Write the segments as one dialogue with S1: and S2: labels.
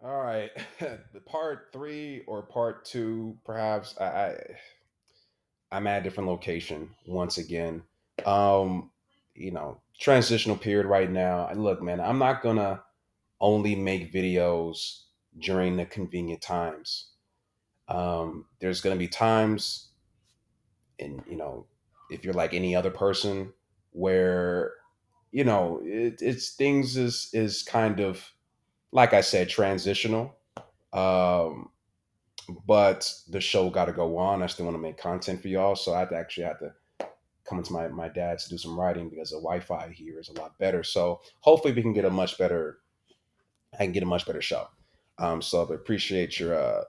S1: All right, the part three or part two, perhaps. I'm at a different location once again. Um, transitional period right now. And look, man, I'm not gonna only make videos during the convenient times. There's gonna be times, and if you're like any other person, where it's things is kind of like I said, transitional. Um, but the show got to go on. I still want to make content for y'all, so I actually had to come into my dad's to do some writing because the Wi-Fi here is a lot better. So hopefully we can get a much better. I can get a much better show. So I appreciate your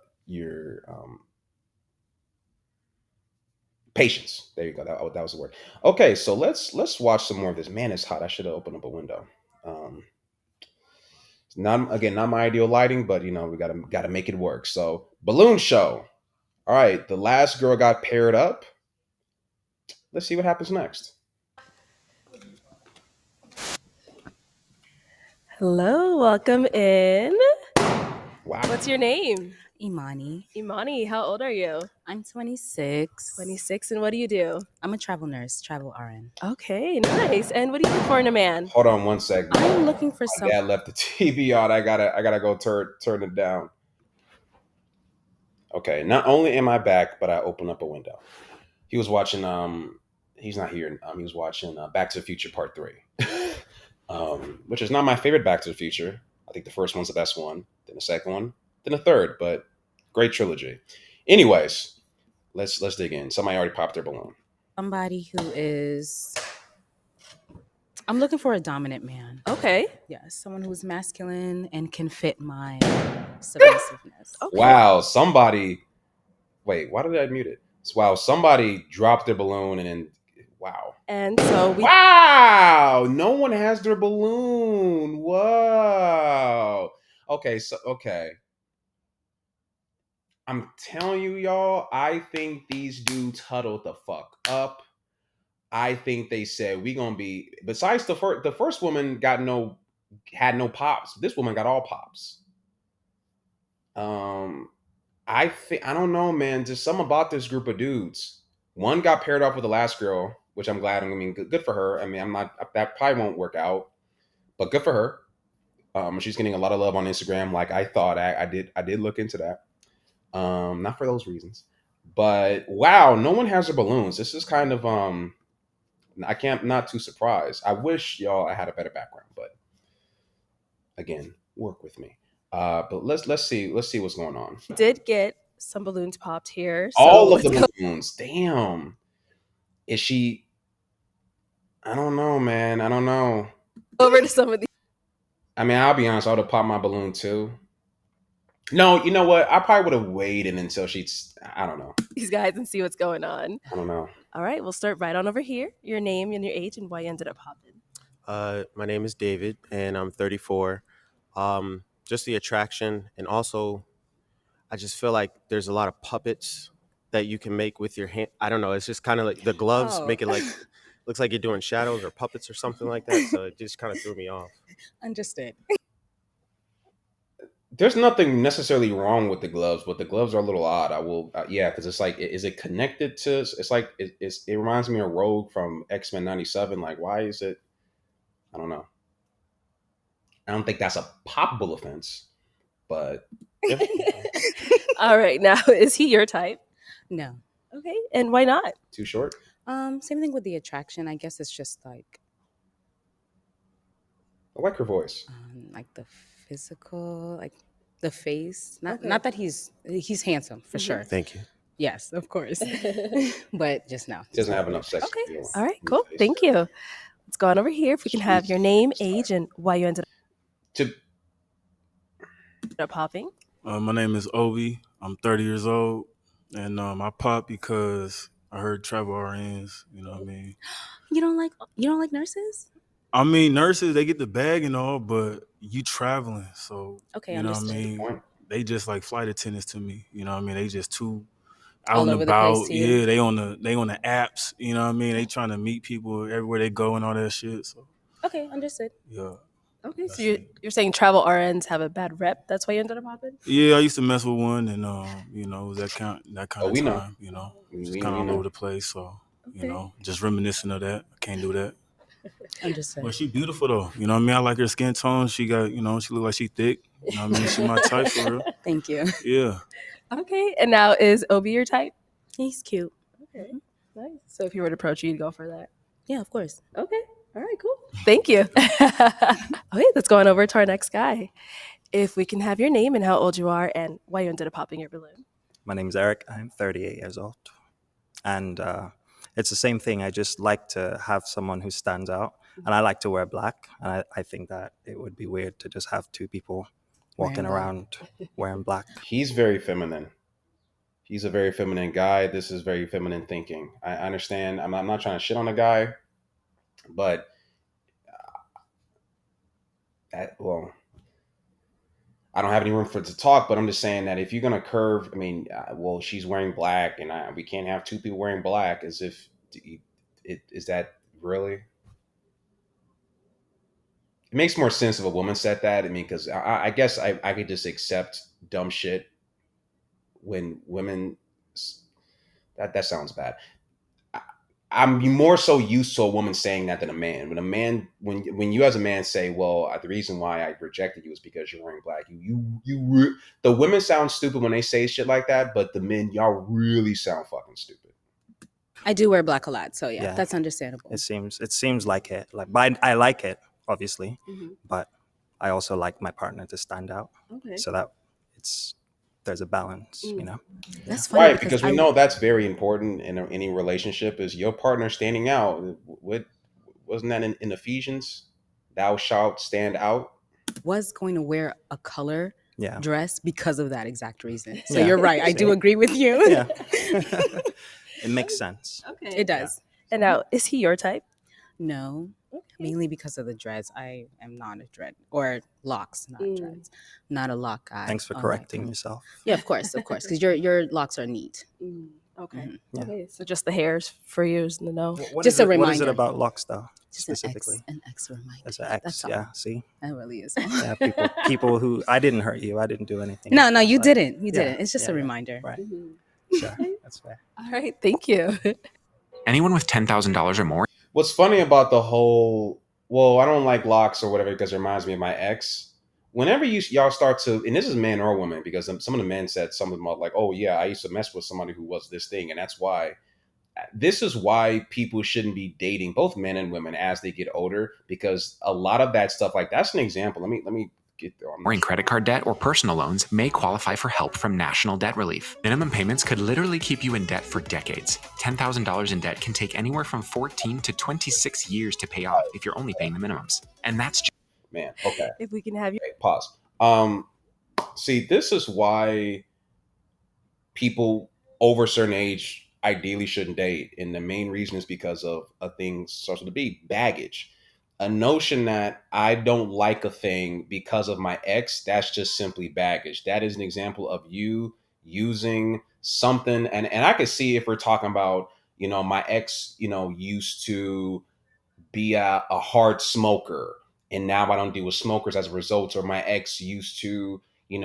S1: patience. There you go. That was the word. Okay, so let's watch some more of this. Man, it's hot. I should have opened up a window. Um, not my ideal lighting, but we gotta make it work. So balloon show. All right, the last girl got paired up. Let's see what happens next.
S2: Hello, welcome in.
S1: Wow.
S2: What's your name?
S3: Imani.
S2: Imani, how old are you?
S3: I'm 26.
S2: 26, and what do you do?
S3: I'm a travel nurse, travel RN.
S2: Okay, nice. And what do you look for in a man?
S1: Hold on one second.
S3: I'm looking for
S1: My dad left the TV on. I gotta go turn it down. Okay. Not only am I back, but I open up a window. He was watching. He's not here. He was watching Back to the Future Part Three, which is not my favorite Back to the Future. I think the first one's the best one. Then the second one. Then the third. But great trilogy. Anyways, let's dig in. Somebody already popped their balloon.
S3: somebody who is. I'm looking for a dominant man.
S2: Okay.
S3: Yes, someone who's masculine and can fit my submissiveness.
S2: Okay.
S1: Wow. Somebody. Wait. Why did I mute it? Wow. Somebody dropped their balloon and then. Wow.
S2: And so we.
S1: Wow, no one has their balloon. Whoa. Okay. I'm telling you, y'all, I think these dudes huddled the fuck up. I think they said we gonna be. Besides the first woman had no pops. This woman got all pops. Um, I don't know, man. Just something about this group of dudes. One got paired off with the last girl, which I'm glad. I mean, good for her. I mean, I'm not. That probably won't work out, but good for her. She's getting a lot of love on Instagram, like I thought. I did look into that. Not for those reasons, but wow, no one has their balloons. This is kind of I can't not too surprised. I wish y'all I had a better background, but again, work with me. But let's see what's going on.
S2: did get some balloons popped here.
S1: All of
S2: let's
S1: the
S2: go
S1: balloons. Damn. Is she? I don't know, man. I don't know.
S2: over to some of these
S1: I mean, I'll be honest. I would have popped my balloon too. No, you know what? I probably would have waited until she's. I don't know.
S2: guys and see what's going on.
S1: I don't know.
S2: All right, we'll start right on over here. Your name and your age and why you ended up popping.
S4: My name is David, and I'm 34. Just the attraction, and also, I just feel like there's a lot of puppets that you can make with your hand. I don't know. It's just kind of like the gloves
S3: Oh.
S4: make it like looks like you're doing shadows or puppets or something like that. So it just kind of threw me off.
S3: Understood.
S1: There's nothing necessarily wrong with the gloves, but the gloves are a little odd. I will, yeah, because it's like, is it connected to? It's like it reminds me of Rogue from X-Men '97. Like, why is it? I don't know. I don't think that's a poppable offense, but yeah.
S2: All right, now is he your type?
S3: No.
S2: Okay, and why not?
S1: Too short.
S3: Same thing with the attraction. I guess it's just
S1: I like her voice.
S3: like the physical, like the face. Not
S2: Okay.
S3: not that he's handsome for
S2: Mhm.
S3: sure.
S4: Thank you.
S3: Yes, of course. But just no.
S1: He doesn't have enough sex.
S2: Okay.
S1: appeal
S2: All right,
S1: in the
S2: cool.
S1: face.
S2: Thank you. Let's go on over here. If we can have your name, age, and why you ended
S1: To
S2: up popping.
S5: My name is Obi. I'm 30 years old, and I pop because I heard travel RNs. You know what I mean?
S3: You don't like nurses?
S5: I mean, nurses they get the bag and all, but you traveling, so
S3: Okay,
S5: you know what I
S3: understood.
S5: mean.
S1: point.
S5: They just like flight attendants to me. You know what I mean? They just too out
S3: All
S5: and
S3: over the place
S5: about.
S3: to you?
S5: Yeah, they on the apps. You know what I mean? They trying to meet people everywhere they go and all that shit. So
S3: Okay, understood.
S5: yeah.
S2: Okay,
S5: That's
S2: so
S5: it.
S2: you're saying travel RNs have a bad rep. That's why you ended up popping?
S5: Yeah, I used to mess with one, and it was that kind
S1: Oh,
S5: of
S1: we know.
S5: time. Just
S1: We
S5: kind of all
S1: know.
S5: over the place. So
S2: Okay.
S5: just reminiscing of that. I can't do that.
S3: Understood.
S5: But she beautiful though. You know what I mean? I like her skin tone. She got, she look like she thick. You know what I mean? She my type for real.
S3: Thank you.
S5: Yeah.
S2: Okay, and now is Obi your type?
S3: He's cute.
S2: Okay, nice. So if you were to approach you, you'd go for that.
S3: Yeah, of course.
S2: Okay, all right, cool. Thank you. Okay, let's go on over to our next guy. If we can have your name and how old you are and why you ended up popping your balloon.
S6: My name's Eric. I'm 38 years old. And it's the same thing. I just like to have someone who stands out. And I like to wear black. And I think that it would be weird to just have two people walking
S3: Wearing black.
S6: around wearing black.
S1: He's very feminine. He's a very feminine guy. This is very feminine thinking. I understand. I'm not trying to shit on the guy, but well, I don't have any room for it to talk. But I'm just saying that if you're gonna curve, I mean, well, she's wearing black, and we can't have two people wearing black. As if is that really? It makes more sense if a woman said that. I mean, because I guess I could just accept dumb shit when women. That sounds bad. I'm more so used to a woman saying that than a man. When a man, when you as a man say, "Well, the reason why I rejected you is because you're wearing black," the women sound stupid when they say shit like that, but the men, y'all really sound fucking stupid.
S3: I do wear black a lot, so yeah,
S6: Yeah.
S3: that's understandable.
S6: It seems like it. But I like it, obviously.
S2: Mhm.
S6: But I also like my partner to stand out.
S2: Okay.
S6: So that there's a balance,
S3: That's funny
S1: Right, because we know that's very important in any relationship is your partner standing out. What wasn't that in Ephesians? Thou shalt stand out.
S3: was going to wear a color
S6: Yeah.
S3: dress because of that exact reason. So
S6: Yeah.
S3: you're right. I do
S6: See?
S3: agree with you.
S6: Yeah. It makes sense.
S2: Okay.
S3: It does.
S2: And now, is he your type?
S3: No, mainly because of the dreads. I am not a dread or locks, not dreads. Not a lock guy.
S6: Thanks for
S3: Oh,
S6: correcting
S3: like-
S6: yourself.
S3: Yeah, of course, because your locks are neat.
S2: Okay.
S3: Mhm.
S6: Yeah.
S2: Okay. So just the hairs for you is the no.
S6: What
S3: Just
S6: is
S3: a
S6: it, What is it
S3: reminder.
S6: about locks, though,
S3: Just
S6: specifically?
S3: an X reminder.
S6: As an X,
S3: That's all.
S6: yeah. See,
S3: That really is.
S6: yeah. People who I didn't hurt you. I didn't do anything.
S3: No, you
S6: But-
S3: didn't. You
S6: yeah,
S3: didn't. It's just a
S6: yeah, yeah.
S3: reminder.
S6: Right.
S2: Mhm.
S6: Sure. That's fair.
S2: All right. Thank you.
S7: Anyone with $10,000 or more
S1: What's funny about the whole, well, I don't like locks or whatever because it reminds me of my ex. Whenever y'all start to, and this is man or woman, because some of the men said something about like, oh yeah, I used to mess with somebody who was this thing, and that's why. This is why people shouldn't be dating both men and women as they get older, because a lot of that stuff, like that's an example. Let me get there.
S7: in credit card debt or personal loans may qualify for help from National Debt Relief. Minimum payments could literally keep you in debt for decades. $10,000 in debt can take anywhere from 14 to 26 years to pay off if you're only paying the minimums. And that's
S1: Man, okay.
S2: If we can have you.
S1: Okay, pause. See, this is why people over a certain age ideally shouldn't date, and the main reason is because of a thing such to be baggage. A notion that I don't like a thing because of my ex, that's just simply baggage. That is an example of you using something, and I could see if we're talking about, my ex, used to be a hard smoker, and now I don't deal with smokers as a result. Or my ex used to, he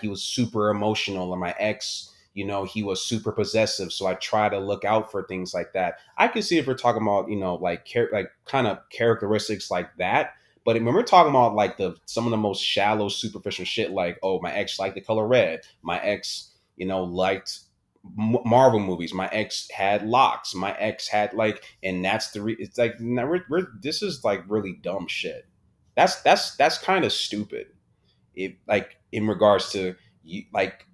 S1: was super emotional, and my ex, he was super possessive. So I try to look out for things like that. I can see if we're talking about, like kind of characteristics like that. But when we're talking about like some of the most shallow, superficial shit, like, oh, my ex liked the color red. My ex, liked Marvel movies. My ex had locks. My ex had and that's it's like, no, this is like really dumb shit. That's kind of stupid. It like in regards to you, like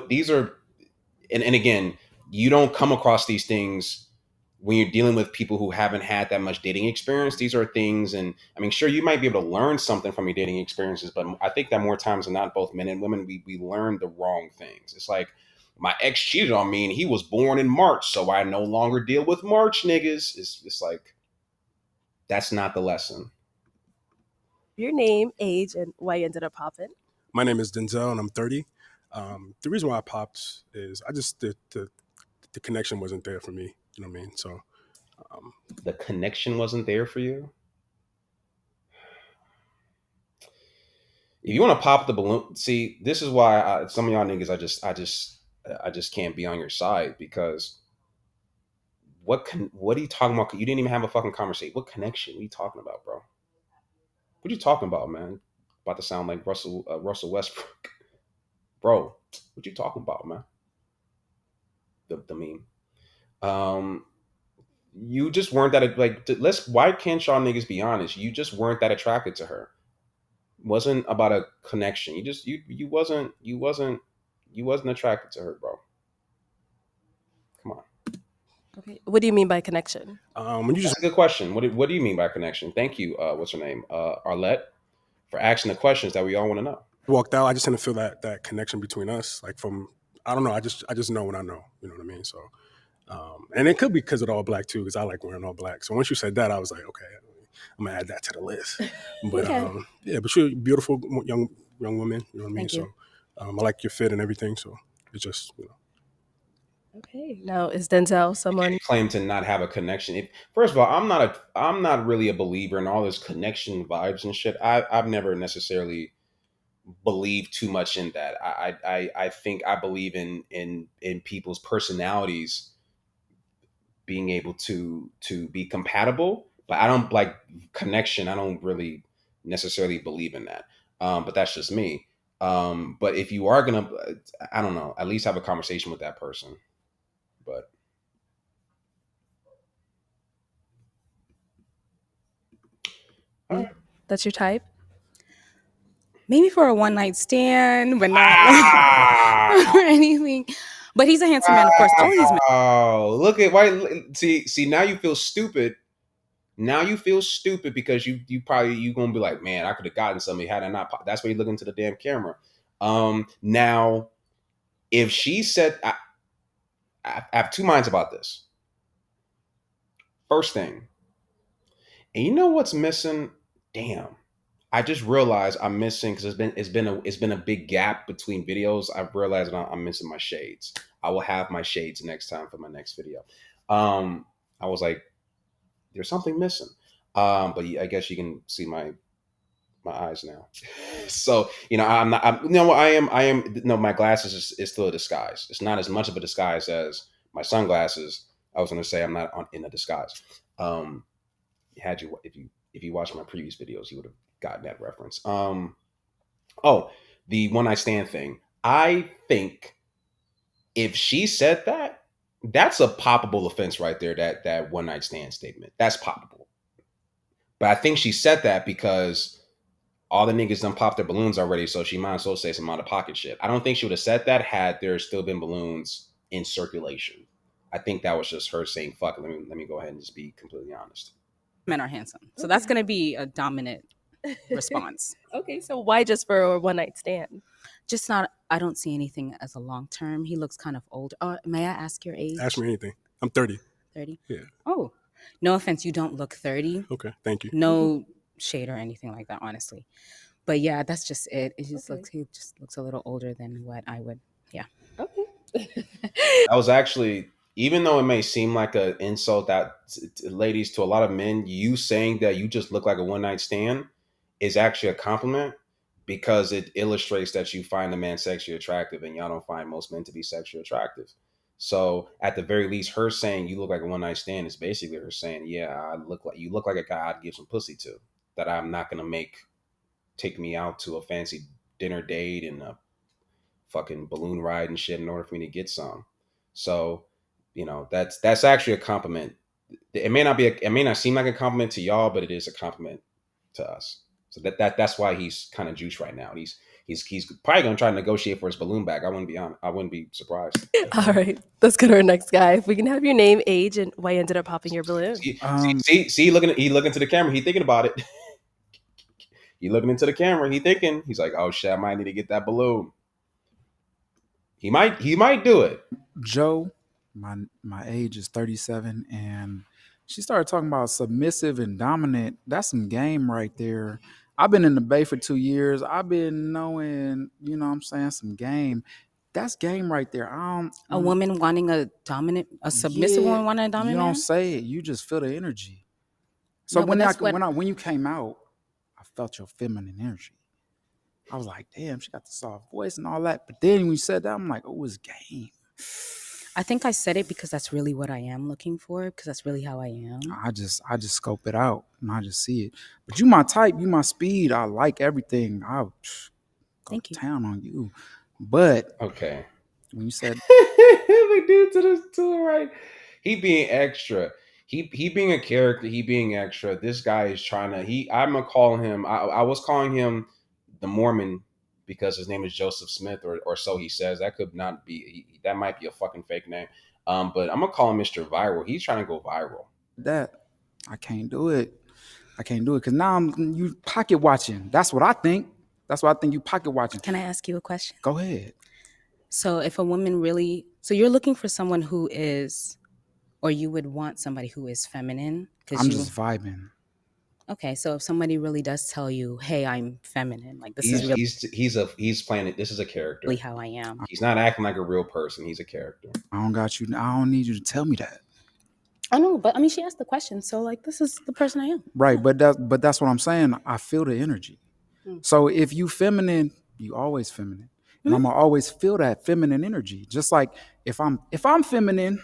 S1: these are, and again, you don't come across these things when you're dealing with people who haven't had that much dating experience. These are things, and I mean, sure, you might be able to learn something from your dating experiences, but I think that more times than not, both men and women, we learn the wrong things. It's like, my ex cheated on me and he was born in March, so I no longer deal with March niggas. It's like, that's not the lesson.
S2: Your name, age, and why you ended up popping.
S8: My name is Denzel, and I'm 30. The reason why I popped is I just the connection wasn't there for me. You know what I mean? So
S1: The connection wasn't there for you. If you want to pop the balloon, see, this is why some of y'all niggas, I just can't be on your side because what are you talking about? You didn't even have a fucking conversation. What connection are you talking about, bro? What are you talking about, man? About to sound like Russell Westbrook, bro. What you talking about, man? The meme. You just weren't that like. Why can't y'all niggas be honest? You just weren't that attracted to her. Wasn't about a connection. You wasn't attracted to her, bro. Come on.
S2: Okay. What do you mean by connection?
S8: When you
S1: That's
S8: just
S1: a good question. What do you mean by connection? Thank you. What's her name? Arlette, for asking the questions that we all want to know.
S8: walked out, I just didn't feel that connection between us. Like from, I don't know. I just know when I know. You know what I mean? So, and it could be because of the all black too, because I like wearing all black. So once you said that, I was like, okay, I'm gonna add that to the list. But
S2: Okay.
S8: yeah, but you're a beautiful young woman. You know what I mean?
S3: Thank you.
S8: So I like your fit and everything. So it's just, you know.
S2: Okay. Now, is Denzel someone?
S1: Claim to not have a connection. First of all, I'm not really a believer in all this connection vibes and shit. I've never necessarily believed too much in that. I think I believe in people's personalities being able to be compatible, but I don't like connection. I don't really necessarily believe in that. But that's just me. But if you are gonna, I don't know, at least have a conversation with that person. But
S2: That's your type?
S3: Maybe for a one night stand, but not
S1: Ah!
S3: like, or anything. But he's a handsome man, of course. All these men.
S1: Oh, look at why. See. Now you feel stupid. Now you feel stupid because you gonna be like, man, I could have gotten somebody had I not. That's why you look into the damn camera. Now, if she said, I have two minds about this. First thing, and you know what's missing? Damn, I just realized I'm missing because it's been a big gap between videos. I've realized I'm missing my shades. I will have my shades next time for my next video. I was like, there's something missing. But I guess you can see my eyes now. So I'm not. I am. No, my glasses is still a disguise. It's not as much of a disguise as my sunglasses. I was going to say I'm not in a disguise. If you watched my previous videos, you would have gotten that reference. The one night stand thing. I think if she said that, that's a poppable offense right there. That one night stand statement. That's poppable. But I think she said that because all the niggas done popped their balloons already, so she might as well say some out of pocket shit. I don't think she would have said that had there still been balloons in circulation. I think that was just her saying, fuck it, let me go ahead and just be completely honest.
S3: Men are handsome. So that's going to be a dominant response.
S2: Okay, so why just for a one night stand?
S3: Just not, I don't see anything as a long term. He looks kind of old. May I ask your age?
S8: Ask me anything. I'm 30.
S3: 30?
S8: Yeah.
S3: Oh, no offense. You don't look 30.
S8: Okay. Thank you.
S3: No shade or anything like that, honestly. But yeah, that's just it. He just looks a little older than what I would. Yeah.
S2: Okay.
S1: That was actually, even though it may seem like an insult that ladies, to a lot of men, you saying that you just look like a one night stand is actually a compliment because it illustrates that you find a man sexually attractive, and y'all don't find most men to be sexually attractive. So at the very least, her saying you look like a one night stand is basically her saying, yeah, you look like a guy I'd give some pussy to, that I'm not gonna take me out to a fancy dinner date and a fucking balloon ride and shit in order for me to get some. So, that's actually a compliment. It may not seem like a compliment to y'all, but it is a compliment to us. So that's why he's kind of juiced right now. He's probably gonna try to negotiate for his balloon back. I wouldn't be surprised.
S2: All right, let's go to our next guy. If we can have your name, age, and why you ended up popping your balloon.
S1: See, looking to the camera. He thinking about it. He looking into the camera. He thinking. He's like, oh shit, I might need to get that balloon. He might do it.
S9: Joe, my age is 37, and she started talking about submissive and dominant. That's some game right there. I've been in the Bay for 2 years. I've been knowing, some game. That's game right there.
S3: A woman wanting a submissive woman wanting a dominant
S9: You don't
S3: man?
S9: say it. You just feel the energy. So
S3: No, but
S9: when
S3: that's
S9: when you came out, I felt your feminine energy. I was like, damn, she got the soft voice and all that. But then when you said that, I'm like, oh, it's game.
S3: I think I said it because that's really what I am looking for, because that's really how I am.
S9: I just scope it out and I just see it. But you my type, you my speed. I like everything. I go
S3: Thank
S9: to
S3: you.
S9: town on you. But
S1: Okay.
S9: when you said
S1: the dude to the right, he being extra. He being a character. He being extra. This guy is trying to. I'm gonna call him. I was calling him the Mormon because his name is Joseph Smith, or so he says. That could not be. That might be a fucking fake name. But I'm gonna call him Mr. Viral. He's trying to go viral.
S9: that, I can't do it. I can't do it because now you pocket watching. That's what I think. That's what I think you pocket watching.
S3: Can I ask you a question?
S9: Go ahead.
S3: So if a woman really, so you're looking for someone who is, or you would want somebody who is feminine?
S9: I'm just vibing.
S3: Okay, so if somebody really does tell you, "Hey, I'm feminine," like this is really
S1: he's playing it. This is a character.
S3: how I am.
S1: He's not acting like a real person. He's a character.
S9: I don't got you. I don't need you to tell me that.
S3: I know, but I mean, she asked the question, so like, this is the person I am.
S9: Right, but that's what I'm saying. I feel the energy. So if you feminine, you always feminine, and I'm gonna always feel that feminine energy. Just like if I'm feminine,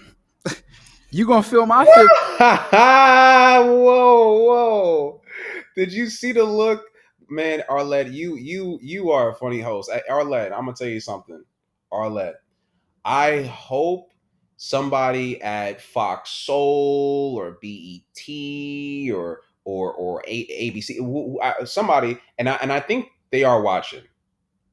S9: you gonna feel my feminine.
S1: Whoa. Did you see the look? Man, Arlette, you are a funny host. Arlette, I'm gonna tell you something. Arlette, I hope somebody at Fox Soul or BET or ABC, somebody, and I think they are watching.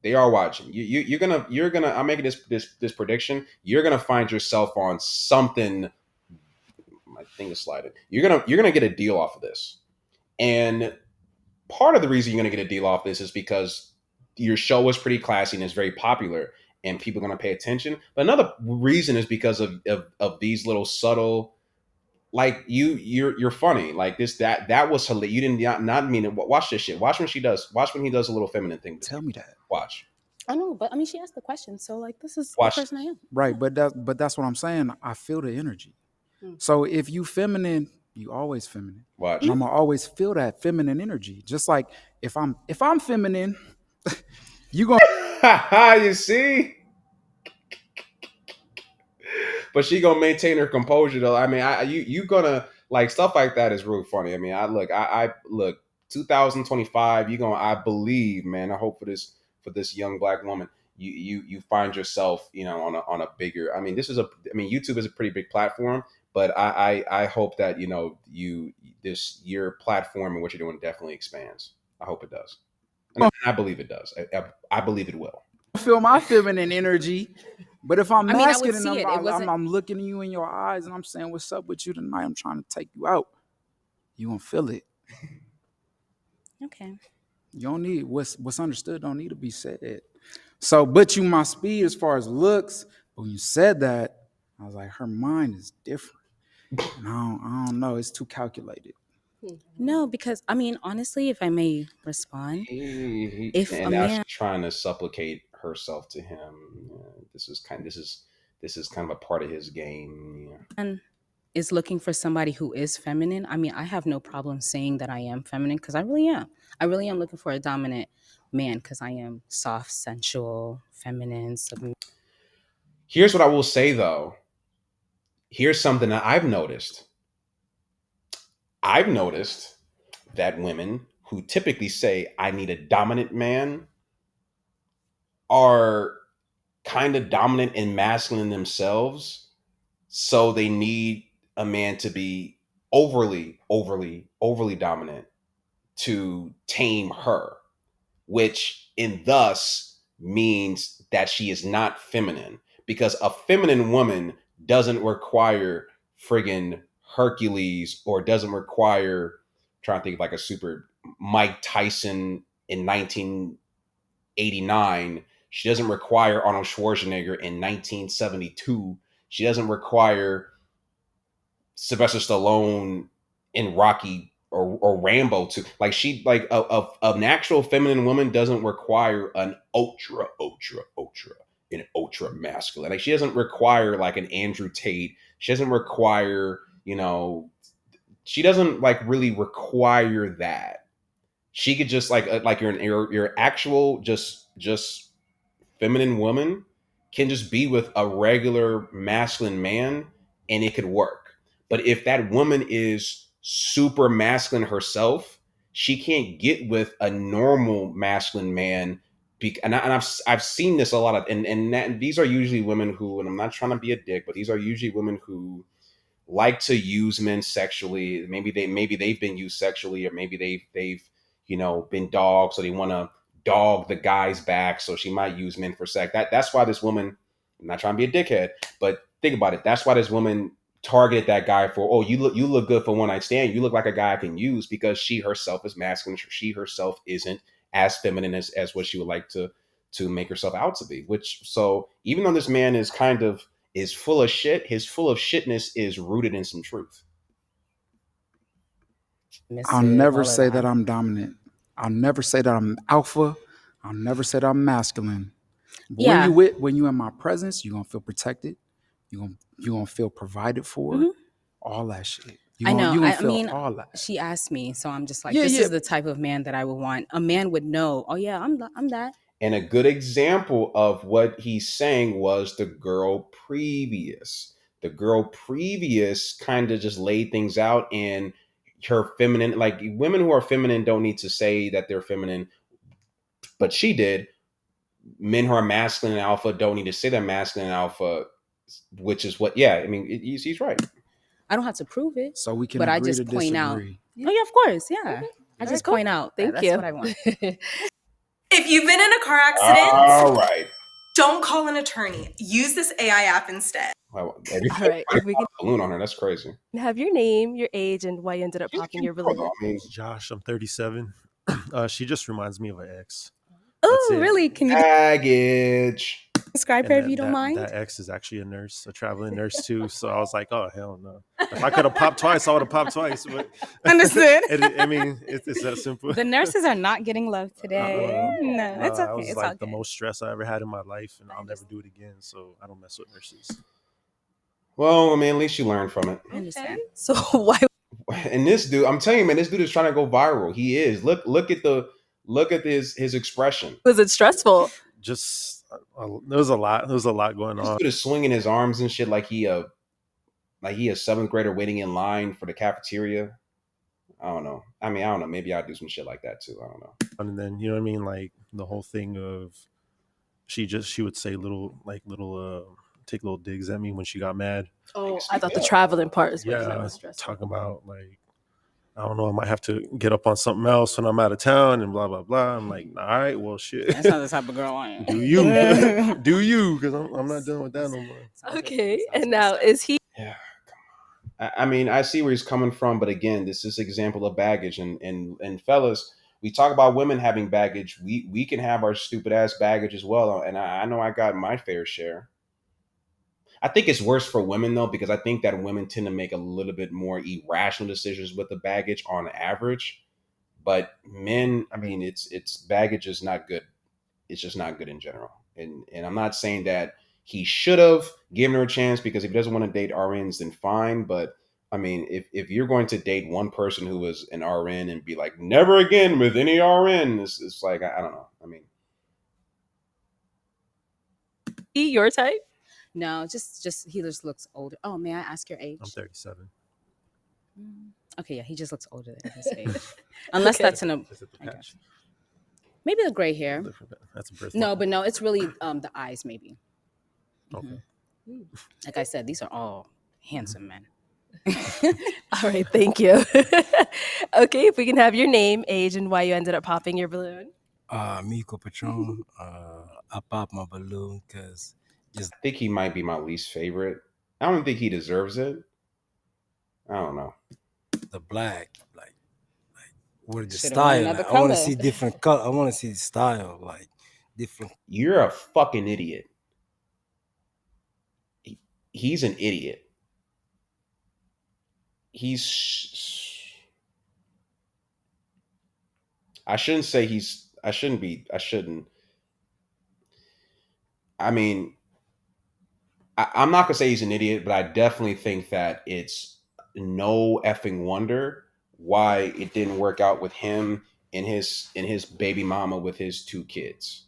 S1: They are watching. You're gonna. I'm making this prediction. You're gonna find yourself on something. My thing is sliding. You're gonna get a deal off of this, and part of the reason you're gonna get a deal off this is because your show is pretty classy and is very popular, and people are gonna pay attention. But another reason is because of these little subtle, like you're funny. Like that was hilarious. You did not mean it. Watch this shit. Watch when she does. Watch when he does a little feminine thing.
S9: Tell me that.
S1: Watch.
S3: I know, but I mean, she asked the question, so like, this is
S1: Watch.
S3: the person I am.
S9: Right, but that's what I'm saying. I feel the energy. So if you feminine, you always feminine.
S1: Watch.
S9: And I'm gonna always feel that feminine energy. Just like if I'm feminine, you gonna
S1: you see. But she gonna maintain her composure though. I mean, you gonna like stuff like that is really funny. I mean, I look 2025. I believe, man. I hope for this young black woman, you find yourself, on a bigger. I mean, YouTube is a pretty big platform, but I hope that your platform and what you're doing definitely expands. I hope it does, and I believe it does. I believe it will.
S9: feel my feminine energy. But if I'm masculine and I'm looking at you in your eyes and I'm saying, what's up with you tonight? I'm trying to take you out. You gonna feel it.
S3: Okay.
S9: You don't need what's understood don't need to be said. So, but you my speed as far as looks. But when you said that, I was like, her mind is different. And I don't know. It's too calculated.
S3: No, because I mean, honestly, if I may respond, if a man
S1: trying to supplicate herself to him, this is kind of a part of his game.
S3: is looking for somebody who is feminine, I mean, I have no problem saying that I am feminine because I really am. I really am looking for a dominant man because I am soft, sensual, feminine.
S1: Here's what I will say though. Here's something that I've noticed. I've noticed that women who typically say, I need a dominant man, are kind of dominant and masculine themselves. So they need a man to be overly dominant to tame her, which thus means that she is not feminine, because a feminine woman doesn't require friggin' Hercules, or doesn't require, I'm trying to think of like a super Mike Tyson in 1989. She doesn't require Arnold Schwarzenegger in 1972. She doesn't require Sylvester Stallone in Rocky or Rambo to an actual feminine woman doesn't require an ultra masculine. Like she doesn't require like an Andrew Tate. She doesn't require, she doesn't like really require that. She could just like your actual just feminine woman can just be with a regular masculine man and it could work. But if that woman is super masculine herself, she can't get with a normal masculine man. I've seen this a lot of, and these are usually women who, and I'm not trying to be a dick, but these are usually women who like to use men sexually. Maybe they've been used sexually, or maybe they've been dogged, so they want to dog the guy's back. So she might use men for sex. That's why this woman. I'm not trying to be a dickhead, but think about it. That's why this woman targeted that guy for. Oh, you look good for one night stand. You look like a guy I can use, because she herself is masculine. She herself isn't as feminine as what she would like to make herself out to be. Which, so even though this man is full of shit, his full of shitness is rooted in some truth.
S9: I'll never say that I'm dominant. I'll never say that I'm alpha. I'll never say that I'm masculine. But
S3: Yeah.
S9: when you in my presence, you're gonna feel protected. You're gonna feel provided for. All that shit.
S3: I know.
S9: You gonna
S3: I
S9: feel
S3: mean,
S9: all that.
S3: she asked me, so I'm just like,
S9: Yeah,
S3: this
S9: yeah.
S3: is the type of man that I would want. A man would know. Oh yeah, I'm that.
S1: And a good example of what he's saying was the girl previous. The girl previous kind of just laid things out, and her feminine, like women who are feminine don't need to say that they're feminine, but she did. Men who are masculine and alpha don't need to say they're masculine and alpha, which is what, yeah, I mean, he's right.
S3: I don't have to prove it.
S9: So we can
S3: but I
S9: agree
S3: just
S9: to
S3: point out.
S9: disagree.
S3: Oh yeah, of course, yeah. I
S2: All
S3: just
S2: right, cool.
S3: point out.
S2: Thank
S3: That's
S2: you.
S3: what I want.
S10: If you've been in a car accident,
S1: All right.
S10: don't call an attorney. Use this AI app instead.
S1: Wow,
S2: All right, if we can
S1: balloon on her, that's crazy.
S2: have your name, your age, and why you ended up popping your balloon.
S1: I mean,
S11: Josh, I'm 37. She just reminds me of an ex.
S3: Oh,
S11: it.
S3: really? Can you
S1: baggage.
S3: describe
S11: And
S3: her if you don't mind?
S11: That ex is actually a nurse, a traveling nurse too. So I was like, oh hell no! If I could have popped twice, I would have popped twice. But
S3: Understood.
S11: I mean, it's that simple.
S3: The nurses are not getting love today. No, it's
S11: That
S3: okay.
S11: was
S3: It's
S11: like
S3: all
S11: the
S3: good.
S11: most stress I ever had in my life, and I'll never do it again. So I don't mess with nurses.
S1: Well, I mean, at least you learned from it.
S3: I understand.
S2: So why?
S1: And this dude, I'm telling you, man, this dude is trying to go viral. He is. Look at his expression.
S2: Was it stressful?
S11: Just there was a lot. There was a lot going
S1: This
S11: on.
S1: dude is swinging his arms and shit like he a seventh grader waiting in line for the cafeteria. I don't know. I mean, I don't know. Maybe I'll do some shit like that too. I don't know.
S11: And then you know what I mean, like the whole thing of she would say take little digs at me when she got mad.
S2: Oh, I thought the traveling part is what
S11: Yeah,
S2: was stressful.
S11: talking about like I don't know, I might have to get up on something else when I'm out of town and blah blah blah. I'm like, all right, well shit.
S3: That's not the type of girl I am.
S11: Do you? Do you? Because I'm not done with that no more.
S2: Okay, and now is he?
S1: Yeah, come on. I mean, I see where he's coming from, but again, this is an example of baggage. And fellas, we talk about women having baggage. We can have our stupid ass baggage as well. And I know I got my fair share. I think it's worse for women though, because I think that women tend to make a little bit more irrational decisions with the baggage on average. But men, I mean, it's baggage is not good. It's just not good in general. And I'm not saying that he should have given her a chance, because if he doesn't want to date RNs, then fine. But I mean, if you're going to date one person who is an RN and be like, never again with any RN, it's like, I don't know. I mean,
S2: Your type?
S3: No, just he just looks older. Oh, may I ask your age?
S11: I'm 37.
S3: Okay, yeah, he just looks older than his age. Unless
S2: Okay.
S3: that's in a
S11: Is it the
S3: I
S11: patch?
S3: guess. Maybe the gray hair.
S11: That's a birthday.
S3: No, but no, it's really the eyes maybe.
S11: Okay.
S3: Like I said, these are all handsome men.
S2: All right, thank you. Okay, if we can have your name, age, and why you ended up popping your balloon.
S12: Miko Patron. I popped my balloon because
S1: I think he might be my least favorite. I don't think he deserves it. I don't know.
S12: the black, like with the
S3: Should've worn
S12: style.
S3: another
S12: Like, I want to
S3: color.
S12: see different color. I want to see the style, like different.
S1: You're a fucking idiot. He's an idiot. I shouldn't say he's. I shouldn't. I mean, I'm not gonna say he's an idiot, but I definitely think that it's no effing wonder why it didn't work out with him in his baby mama with his 2 kids.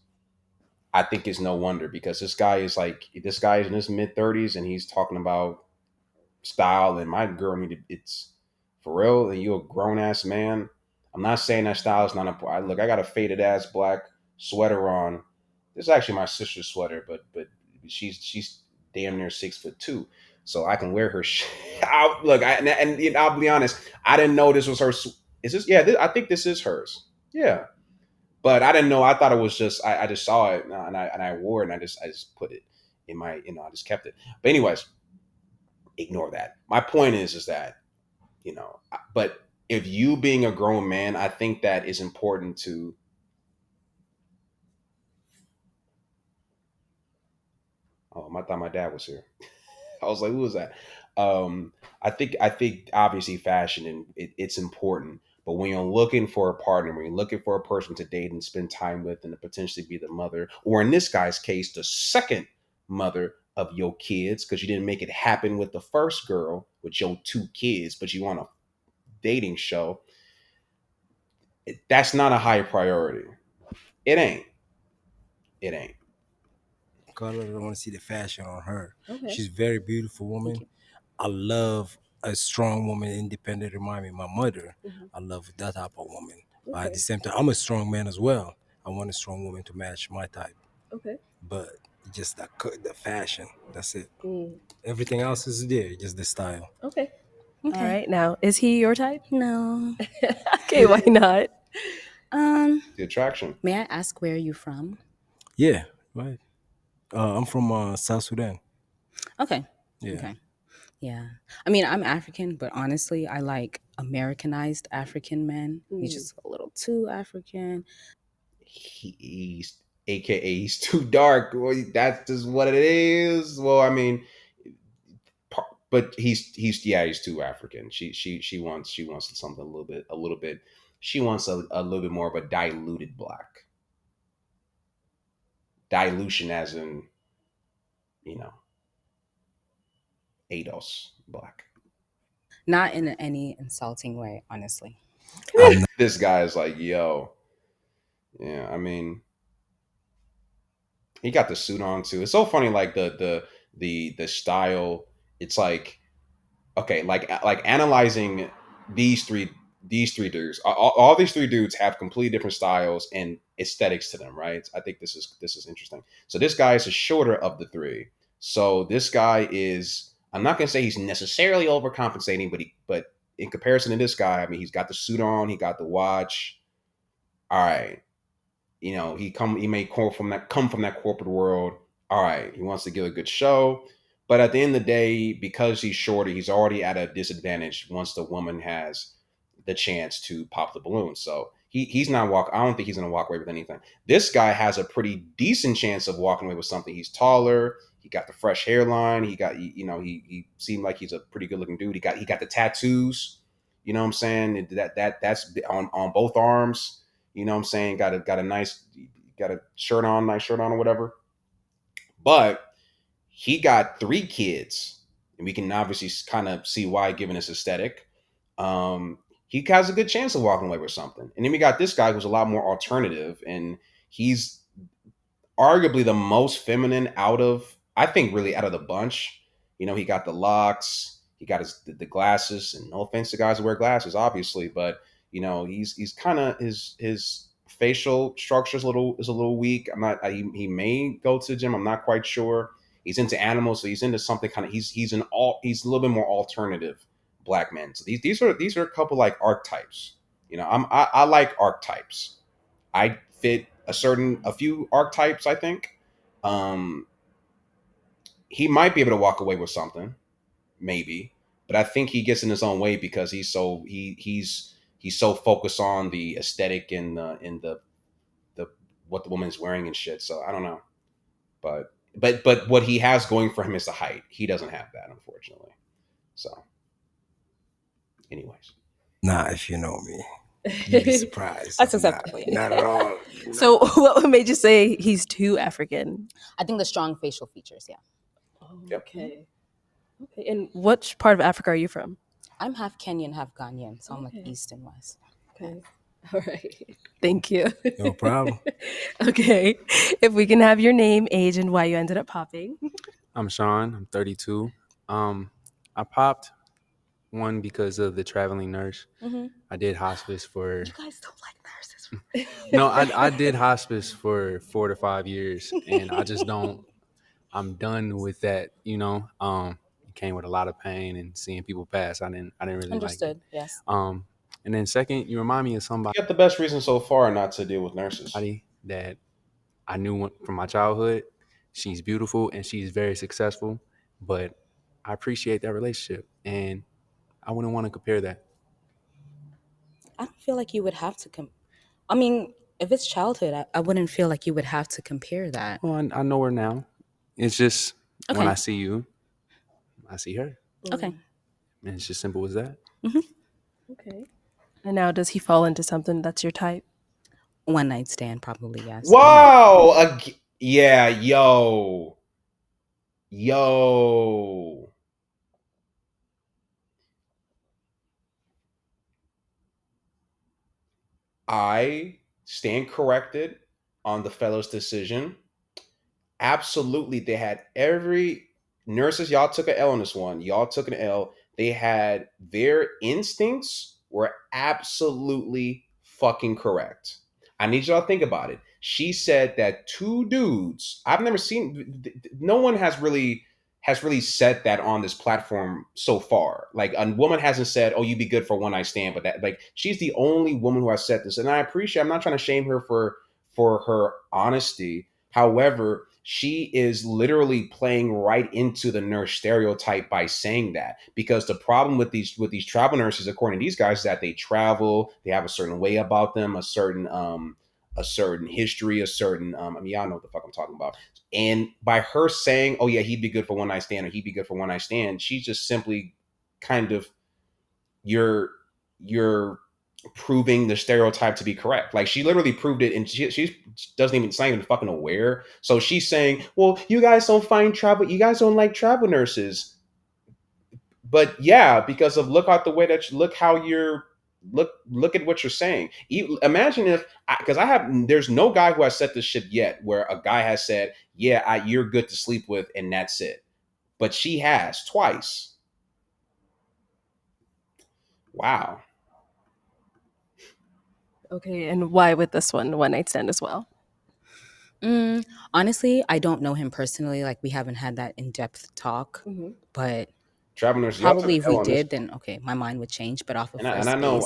S1: I think it's no wonder because this guy is in his mid-30s and he's talking about style, and my girl needed it's for real, and you a grown ass man. I'm not saying that style is not important. Look, I got a faded ass black sweater on. This is actually my sister's sweater, but she's damn near 6'2", so I can wear her. Look, and I'll be honest, I didn't know this was her. Is this? Yeah, I think this is hers. Yeah, but I didn't know. I thought it was just. I just saw it and I wore it and I just put it in my. I just kept it. But anyways, ignore that. My point is that but if you being a grown man, I think that is important to. Oh, I thought my dad was here. I was like, who was that? I think obviously fashion and it's important, but when you're looking for a partner, when you're looking for a person to date and spend time with, and to potentially be the mother, or in this guy's case, the second mother of your kids, because you didn't make it happen with the first girl with your 2 kids, but you want a dating show, that's not a high priority. It ain't. It ain't.
S12: Color, I want to see the fashion on her.
S2: Okay.
S12: She's a very beautiful woman. I love a strong woman, independent. Remind me of my mother. I love that type of woman. But at the same time, I'm a strong man as well. I want a strong woman to match my type.
S2: Okay.
S12: But just the fashion, that's it. Everything else is there, just the style.
S2: Okay. All right. Now, is he your type?
S3: No.
S2: Okay, why not?
S1: The attraction.
S3: May I ask where you're from?
S12: Yeah, right. I'm from South Sudan.
S3: Okay.
S12: Yeah.
S3: Okay. Yeah. I mean, I'm African, but honestly, I like Americanized African men. He's just a little too African.
S1: He's he's too dark. Well, that's just what it is. Well, I mean, but he's too African. She wants something a little bit. She wants a little bit more of a diluted black. Dilution, as in, ADOS black.
S3: Not in any insulting way, honestly.
S1: This guy is like, yo, yeah. I mean, he got the suit on too. It's so funny, like the style. It's like, okay, like analyzing these three dudes. All these 3 dudes have completely different styles and aesthetics to them, right? I think this is interesting. So this guy is the shorter of the 3. So this guy is. I'm not gonna say he's necessarily overcompensating, but in comparison to this guy, I mean, he's got the suit on, he got the watch. All right, he may come from that corporate world. All right, he wants to give a good show, but at the end of the day, because he's shorter, he's already at a disadvantage once the woman has the chance to pop the balloon. So he's not walk. I don't think he's gonna walk away with anything. This guy has a pretty decent chance of walking away with something. He's taller. He got the fresh hairline. He seemed like he's a pretty good looking dude. He got the tattoos. You know what I'm saying? That's on both arms. You know what I'm saying? Got a nice shirt on or whatever. But he got 3 kids, and we can obviously kind of see why, given his aesthetic. He has a good chance of walking away with something. And then we got this guy who's a lot more alternative, and he's arguably the most feminine out of the bunch. He got the locks, he got the glasses, and no offense to guys who wear glasses, obviously, but he's kind of his facial structure is a little weak. He may go to the gym. I'm not quite sure. He's into animals, so he's into something kind of. He's a little bit more alternative black men. So these are a couple like archetypes. I like archetypes. I fit a few archetypes. I think he might be able to walk away with something, maybe, but I think he gets in his own way because he's so focused on the aesthetic and the what the woman's wearing and shit. So I don't know, but what he has going for him is the height. He doesn't have that, unfortunately. So, anyways,
S12: If you know me, you'd be surprised.
S2: That's acceptable.
S12: Not at all.
S2: So, what made you say he's too African?
S3: I think the strong facial features, yeah.
S2: Okay. Okay. And which part of Africa are you from?
S3: I'm half Kenyan, half Ghanaian, so I'm like East and West.
S2: Okay. All right. Thank you.
S12: No problem.
S2: Okay. If we can have your name, age, and why you ended up popping.
S13: I'm Sean. I'm 32. I popped one because of the traveling nurse.
S2: Mhm.
S13: I did hospice for.
S2: You guys don't like nurses.
S13: No, I did hospice for 4 to 5 years, and I just don't. I'm done with that. It came with a lot of pain and seeing people pass. I didn't really like it.
S3: Understood. Yes.
S13: And then second, you remind me of somebody
S1: You got the best reason so far not to deal with nurses.
S13: that I knew from my childhood. She's beautiful and she's very successful, but I appreciate that relationship, and I wouldn't want to compare that.
S3: I don't feel like you would have to I mean, if it's childhood, I wouldn't feel like you would have to compare that.
S13: Well, I know her now. It's just when
S3: Okay.
S13: I see you, I see her.
S3: Okay.
S13: And it's just simple as that.
S2: Okay. And now, does he fall into something that's your type?
S3: One night stand, probably, yes.
S1: Wow. Yeah, yo. I stand corrected on the fellow's decision. Absolutely, they had every nurses. Y'all took an L on this one. Y'all took an L. They had their instincts were absolutely fucking correct. I need y'all to think about it. She said that two dudes. I've never seen. No one has really said that on this platform so far. Like a woman hasn't said, "Oh, you'd be good for one night stand," but that like she's the only woman who has said this, and I appreciate. I'm not trying to shame her for her honesty. However, she is literally playing right into the nurse stereotype by saying that, because the problem with these travel nurses, according to these guys, is that they travel, they have a certain way about them, a certain history, a certain y'all know what the fuck I'm talking about. And by her saying, "Oh yeah, he'd be good for one night stand," or "He'd be good for one night stand," she's just simply kind of you're proving the stereotype to be correct. Like she literally proved it, and she doesn't even, it's not even fucking aware. So she's saying, "Well, you guys don't like travel nurses." But yeah, because of look at what you're saying. Imagine if, because there's no guy who has said this shit yet where a guy has said, "Yeah, you're good to sleep with," and that's it. But she has twice. Wow.
S2: Okay, and why with this one night stand as well?
S3: Honestly, I don't know him personally. Like we haven't had that in-depth talk, but
S1: travel nurses,
S3: probably if we did, then okay, my mind would change. But off of
S1: and I know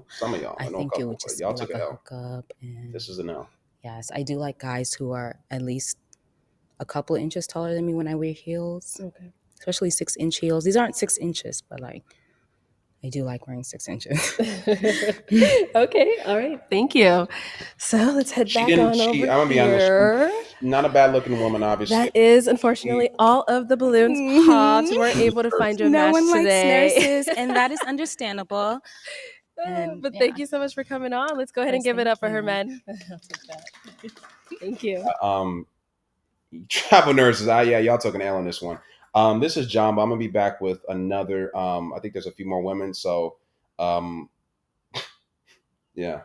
S1: some of y'all.
S3: I think it would just
S1: y'all
S3: be
S1: took
S3: like a
S1: an L.
S3: hookup. And
S1: This is an L.
S3: yes, I do like guys who are at least a couple of inches taller than me when I wear heels.
S2: Okay.
S3: Especially 6-inch heels. These aren't 6 inches, but like I do like wearing 6 inches.
S2: Okay, all right, thank you. So let's head back on over
S1: I'm gonna be
S2: here.
S1: honest, not a bad looking woman, obviously.
S2: That is unfortunately all of the balloons popped. We weren't able to find you a match
S3: one
S2: today.
S3: likes nurses, and that is understandable.
S2: But thank you so much for coming on. Let's go ahead and give it up for her, men. I'll take that. Thank you.
S1: Travel nurses. Y'all took an L on this one. This is John, but I'm gonna be back with another. I think there's a few more women, so yeah.